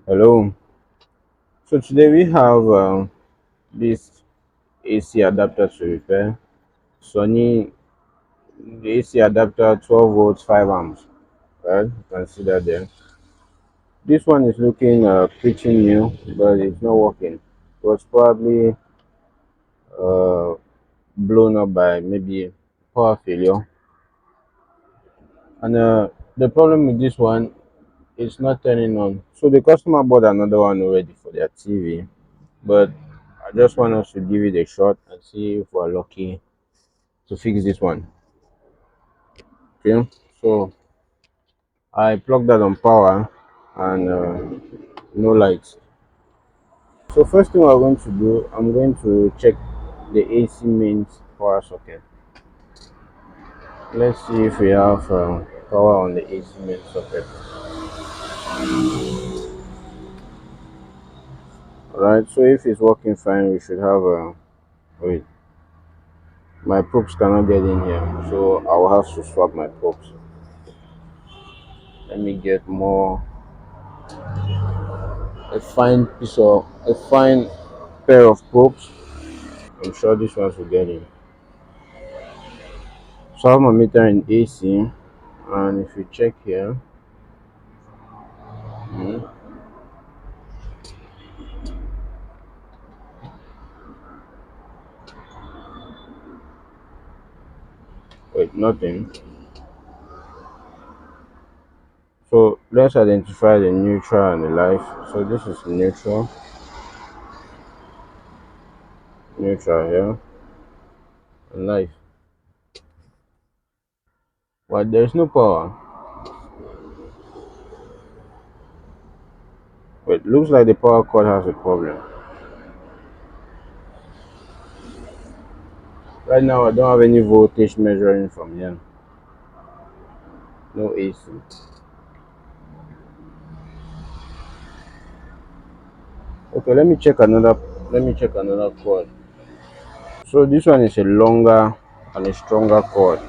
Hello. So today we have this AC adapter to repair. Sony the AC adapter 12 volts 5 amps. Right? You can see that there. This one is looking pretty new, but it's not working. It was probably uh, blown up by maybe power failure. And the problem with this one is not turning on. So the customer bought another one already for their TV, but I just want us to give it a shot and see if we're lucky to fix this one. Okay, so I plugged that on power and no lights. So first thing we're going to do, I'm going to check the AC mains power socket. Let's see if we have power on the AC main socket. Alright, so if it's working fine, we should have wait, my probes cannot get in here, so I will have to swap my probes. Let me get more a fine pair of probes. I'm sure this ones will get in. So I have my meter in AC, and if you check here, hmm, wait, nothing. So let's identify the neutral and the live. So this is neutral here, and live. But there's no power. Wait, looks like the power cord has a problem. Right now, I don't have any voltage measuring from here. No AC. Okay, Let me check another cord. So this one is a longer and a stronger cord,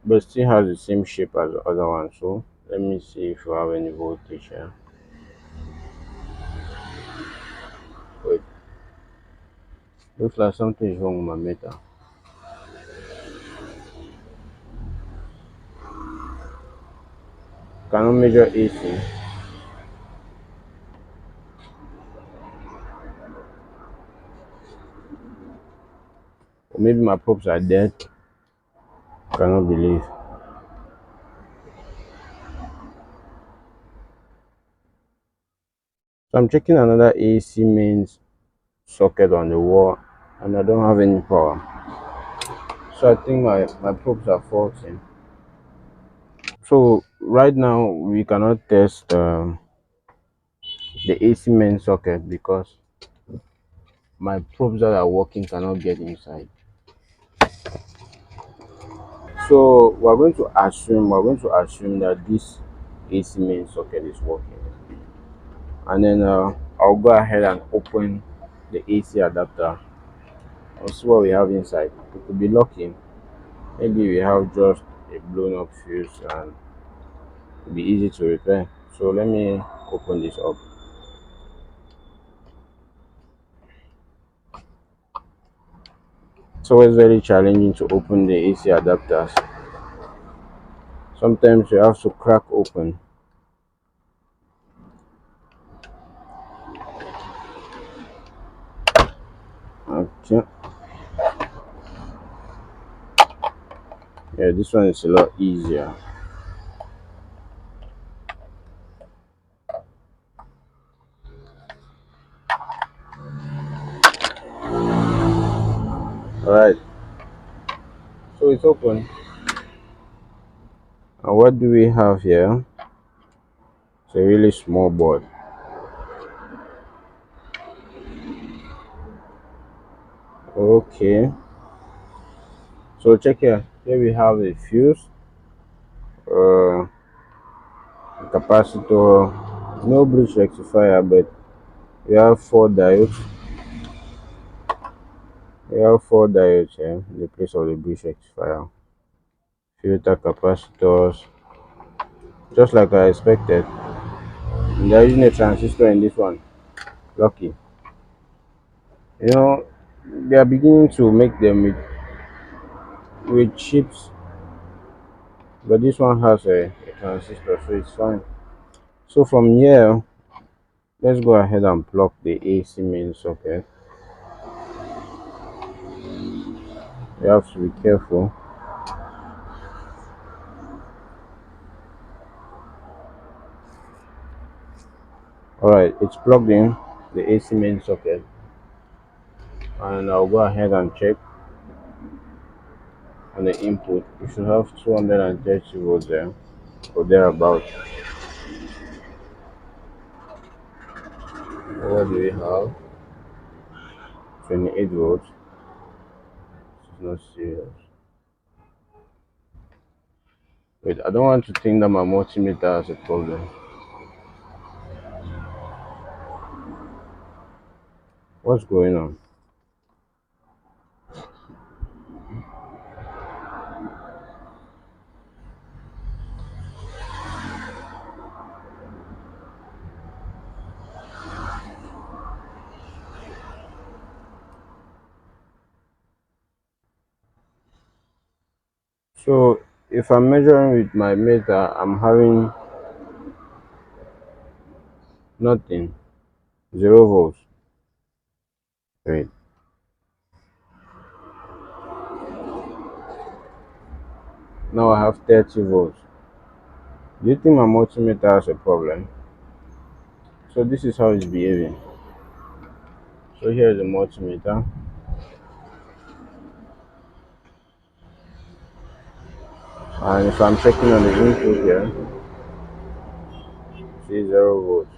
but still has the same shape as the other one. So let me see if we have any voltage here. Wait, looks like something is wrong with my meter. Cannot measure AC. Or maybe my probes are dead. Cannot believe. So I'm checking another AC mains socket on the wall, and I don't have any power. So I think my probes are faulty. So right now we cannot test the AC main socket because my probes that are working cannot get inside. So we're going to assume that this AC main socket is working, and then I'll go ahead and open the AC adapter and see what we have inside. We could be lucky. Maybe we have just a blown up fuse and it'll be easy to repair. So let me open this up. It's always very challenging to open the AC adapters. Sometimes you have to crack open. Okay. Yeah, this one is a lot easier. Alright, so it's open. And what do we have here? It's a really small board. Okay. So check here. Here we have a fuse, a capacitor, no bridge rectifier, but we have four diodes. We have four diodes here in the place of the bridge rectifier. Filter capacitors, just like I expected. And they're using a transistor in this one. Lucky. You know, they are beginning to make them with chips, but this one has a transistor, so it's fine. So from here, let's go ahead and plug the AC main socket. You have to be careful. Alright, it's plugged in the AC main socket, and I'll go ahead and check on the input. You should have 230 volts there or thereabout. What do we have? 28 volts. It's not serious. Wait, I don't want to think that my multimeter has a problem. What's going on? So if I'm measuring with my meter, I'm having nothing. 0 volts. Wait. Now I have 30 volts. Do you think my multimeter has a problem? So this is how it's behaving. So here is the multimeter, and if I'm checking on the input here, see 0 volts.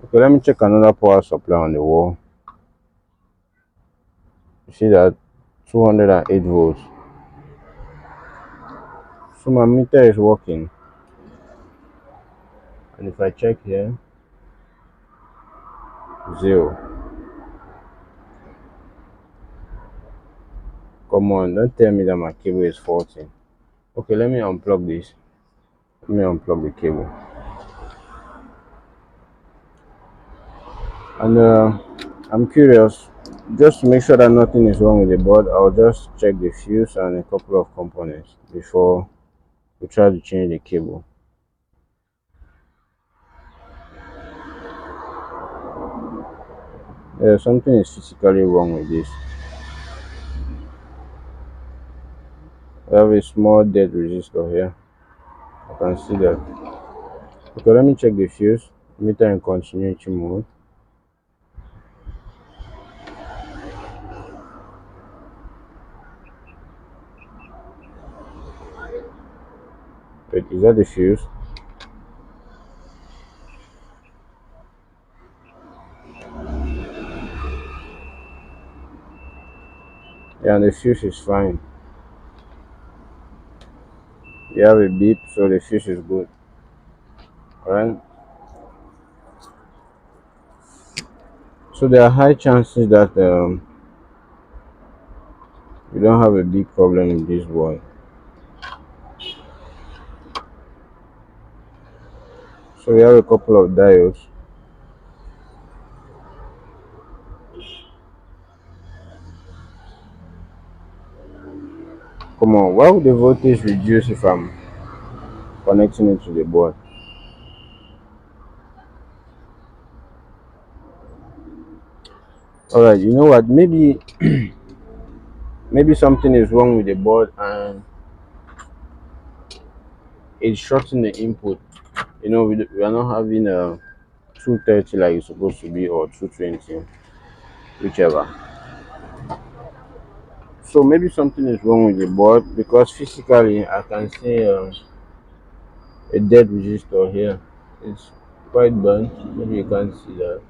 Okay, let me check another power supply on the wall. You see that 208 volts. So my meter is working. And if I check here, 0. Come on, don't tell me that my cable is faulty. Okay, let me unplug this. Let me unplug the cable. And I'm curious, just to make sure that nothing is wrong with the board, I'll just check the fuse and a couple of components before we try to change the cable. Something is physically wrong with this. I have a small dead resistor here. I can see that. Okay, let me check the fuse. Meter in continuity mode. Wait, is that the fuse? Yeah, and the fuse is fine. You have a beep, so the fuse is good. Alright. So there are high chances that you don't have a big problem with this board. So we have a couple of diodes. Come on, why would the voltage reduce if I'm connecting it to the board? Alright, you know what? Maybe something is wrong with the board and it's shorting the input. You know, we are not having a 230 like it's supposed to be, or 220, whichever. So maybe something is wrong with the board, because physically I can see a dead resistor here. It's quite burnt. Maybe you can't see that.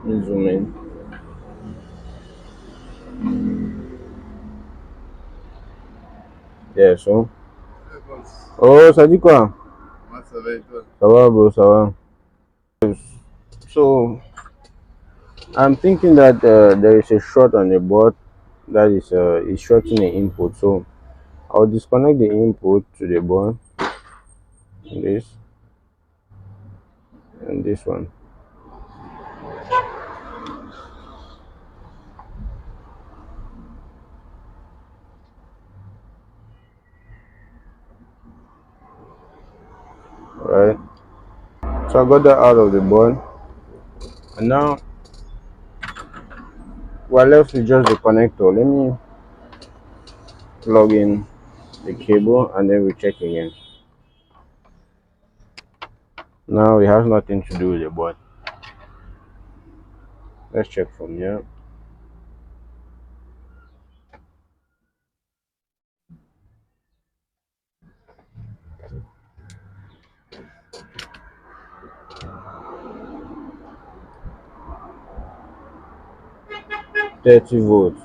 Let me zoom in. Yeah, so. Oh, salut quoi? Ouais, ça va et toi? Ça va, bro, ça va. So, I'm thinking that there is a short on the board that is shorting the input. So I'll disconnect the input to the board, this and this one. Alright. So I got that out of the board, and now we're left with just the connector. Let me plug in the cable and then we check again. Now it has nothing to do with the board. Let's check from here. $30.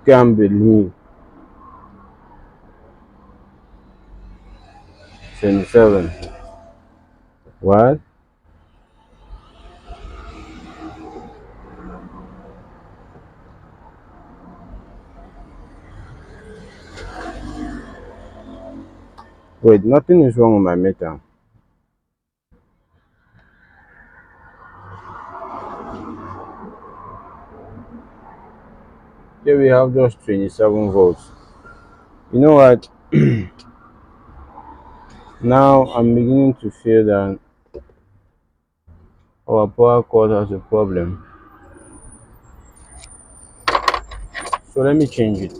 Can't believe. 27. What? Wait, nothing is wrong with my meter. Here we have just 27 volts. You know what? Now I'm beginning to feel that our power cord has a problem. So let me change it.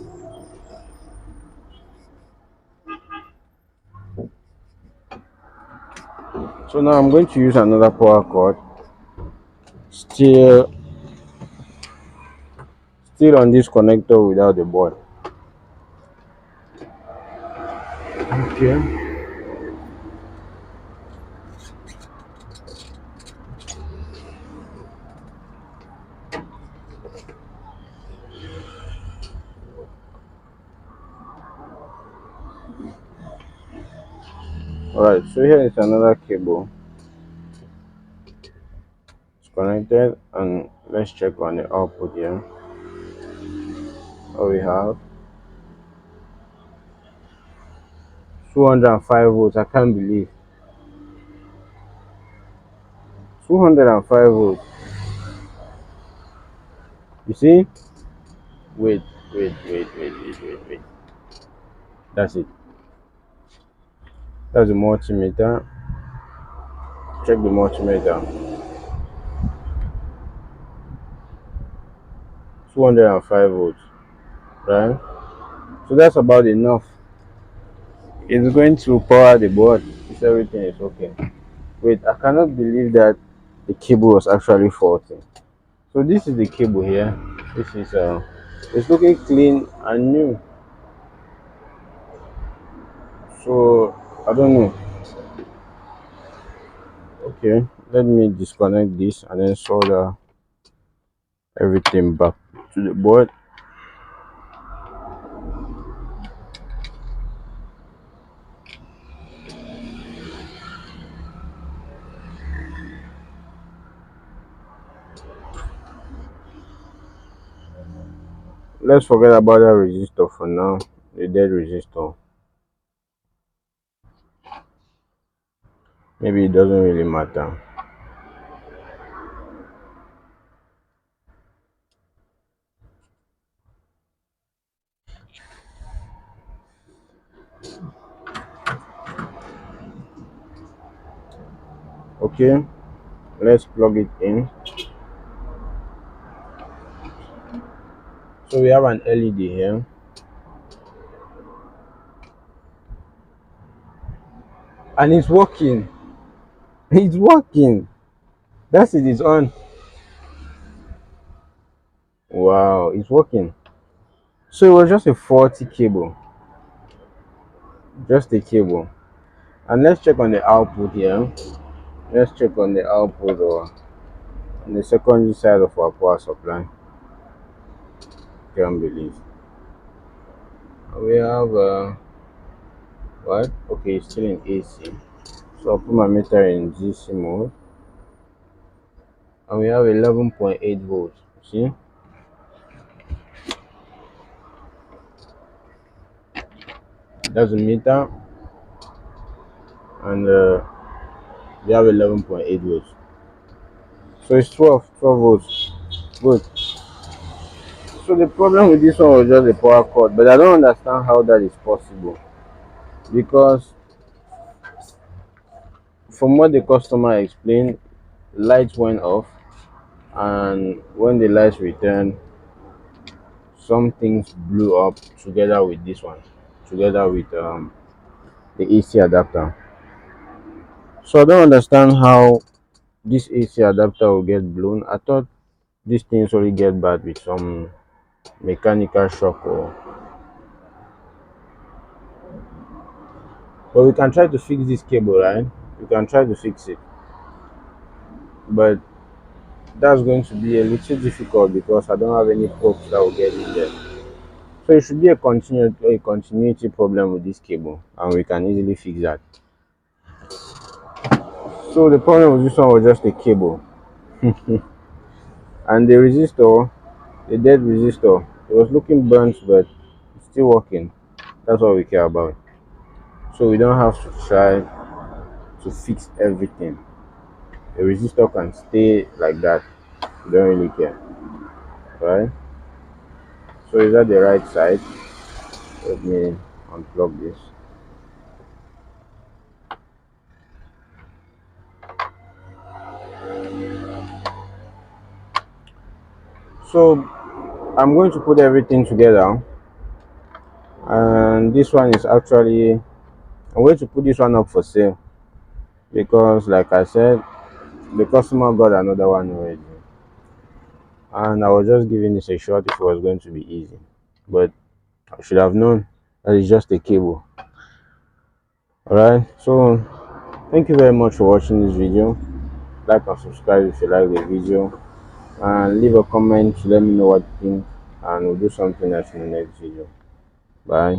So now I'm going to use another power cord. Still on this connector without the board. Okay. Alright, so here is another cable. It's connected, and let's check on the output here. What we have, 205 volts. I can't believe 205 volts. You see? Wait, wait. That's it. That's the multimeter. Check the multimeter. 205 volts, right? So that's about enough. It's going to power the board if everything is okay. Wait, I cannot believe that the cable was actually faulty. So this is the cable here. This is it's looking clean and new. So I don't know. Okay, let me disconnect this and then solder everything back to the board. Let's forget about that resistor for now, the dead resistor. Maybe it doesn't really matter. Okay, let's plug it in. So we have an LED here, and it's working. It's working. That's it, it's on. Wow, it's working. So it was just a faulty cable, just a cable. And let's check on the output here. Let's check on the output or on the secondary side of our power supply. Can't believe we have what? Okay, it's still in AC. So I'll put my meter in DC mode. and we have 11.8 volts. See, that's the meter, and we have 11.8 volts. So it's 12 volts. Good. So the problem with this one was just the power cord, but I don't understand how that is possible, because from what the customer explained, lights went off, and when the lights returned, some things blew up together with this one, together with the AC adapter. So I don't understand how this AC adapter will get blown. I thought these things only get bad with some mechanical shock, or but we can try to fix this cable, right? We can try to fix it, but that's going to be a little difficult because I don't have any hopes that will get in there. So it should be a continuity problem with this cable, and we can easily fix that. So the problem with this one was just a cable, and the resistor, the dead resistor, it was looking burnt, but it's still working. That's what we care about. So we don't have to try to fix everything. The resistor can stay like that. We don't really care, right? So is that the right side? Let me unplug this. So I'm going to put everything together, and this one is actually, I'm going to put this one up for sale because, like I said, the customer got another one already, and I was just giving this a shot if it was going to be easy, but I should have known that it's just a cable. Alright, so thank you very much for watching this video. Like and subscribe if you like the video, and leave a comment to let me know what you think, and we'll do something else in the next video. Bye.